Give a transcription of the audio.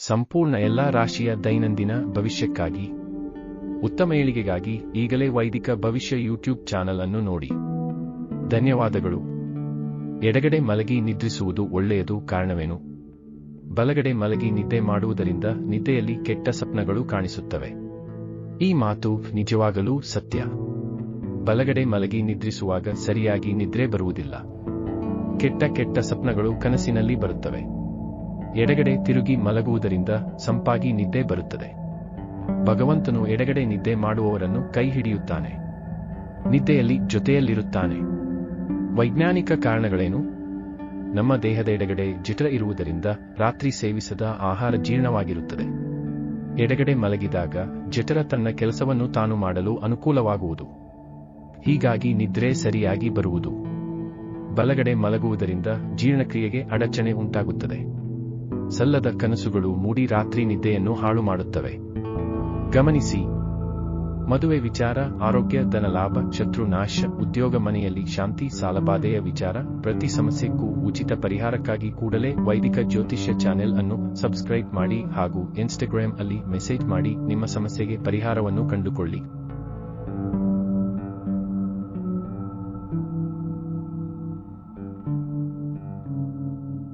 ಸಂಪೂರ್ಣ ಎಲ್ಲಾ ರಾಶಿಯ ದೈನಂದಿನ ಭವಿಷ್ಯಕ್ಕಾಗಿ ಉತ್ತಮ ಏಳಿಗೆಗಾಗಿ ಈಗಲೇ ವೈದಿಕ ಭವಿಷ್ಯ ಯೂಟ್ಯೂಬ್ ಚಾನಲ್ ಅನ್ನು ನೋಡಿ. ಧನ್ಯವಾದಗಳು. ಎಡಗಡೆ ಮಲಗಿ ನಿದ್ರಿಸುವುದು ಒಳ್ಳೆಯದು. ಕಾರಣವೇನು? ಬಲಗಡೆ ಮಲಗಿ ನಿದ್ದೆ ಮಾಡುವುದರಿಂದ ನಿದ್ದೆಯಲ್ಲಿ ಕೆಟ್ಟ ಸ್ವಪ್ನಗಳು ಕಾಣಿಸುತ್ತವೆ. ಈ ಮಾತು ನಿಜವಾಗಲೂ ಸತ್ಯ. ಬಲಗಡೆ ಮಲಗಿ ನಿದ್ರಿಸುವಾಗ ಸರಿಯಾಗಿ ನಿದ್ರೆ ಬರುವುದಿಲ್ಲ. ಕೆಟ್ಟ ಸ್ವಪ್ನಗಳು ಕನಸಿನಲ್ಲಿ ಬರುತ್ತವೆ. ಎಡಗಡೆ ತಿರುಗಿ ಮಲಗುವುದರಿಂದ ಸಂಪಾಗಿ ನಿದ್ದೆ ಬರುತ್ತದೆ. ಭಗವಂತನು ಎಡಗಡೆ ನಿದ್ದೆ ಮಾಡುವವರನ್ನು ಕೈ ಹಿಡಿಯುತ್ತಾನೆ, ನಿದ್ದೆಯಲ್ಲಿ ಜೊತೆಯಲ್ಲಿರುತ್ತಾನೆ. ವೈಜ್ಞಾನಿಕ ಕಾರಣಗಳೇನು? ನಮ್ಮ ದೇಹದ ಎಡಗಡೆ ಜಠರ ಇರುವುದರಿಂದ ರಾತ್ರಿ ಸೇವಿಸದ ಆಹಾರ ಜೀರ್ಣವಾಗಿರುತ್ತದೆ. ಎಡಗಡೆ ಮಲಗಿದಾಗ ಜಠರ ತನ್ನ ಕೆಲಸವನ್ನು ತಾನು ಮಾಡಲು ಅನುಕೂಲವಾಗುವುದು. ಹೀಗಾಗಿ ನಿದ್ರೆ ಸರಿಯಾಗಿ ಬರುವುದು. ಬಲಗಡೆ ಮಲಗುವುದರಿಂದ ಜೀರ್ಣಕ್ರಿಯೆಗೆ ಅಡಚಣೆ ಉಂಟಾಗುತ್ತದೆ. ಸಲ್ಲದ ಕನಸುಗಳು ಮೂಡಿ ರಾತ್ರಿ ನಿದ್ದೆಯನ್ನು ಹಾಳು ಮಾಡುತ್ತವೆ. ಗಮನಿಸಿ. ಮದುವೆ ವಿಚಾರ, ಆರೋಗ್ಯ, ಧನಲಾಭ, ಶತ್ರುನಾಶ, ಉದ್ಯೋಗ, ಮನೆಯಲ್ಲಿ ಶಾಂತಿ, ಸಾಲಬಾಧೆಯ ವಿಚಾರ, ಪ್ರತಿ ಸಮಸ್ಯೆಗೂ ಉಚಿತ ಪರಿಹಾರಕ್ಕಾಗಿ ಕೂಡಲೇ ವೈದಿಕ ಜ್ಯೋತಿಷ್ಯ ಚಾನೆಲ್ ಅನ್ನು ಸಬ್ಸ್ಕ್ರೈಬ್ ಮಾಡಿ ಹಾಗೂ ಇನ್ಸ್ಟಾಗ್ರಾಮ್ ಅಲ್ಲಿ ಮೆಸೇಜ್ ಮಾಡಿ ನಿಮ್ಮ ಸಮಸ್ಯೆಗೆ ಪರಿಹಾರವನ್ನು ಕಂಡುಕೊಳ್ಳಿ.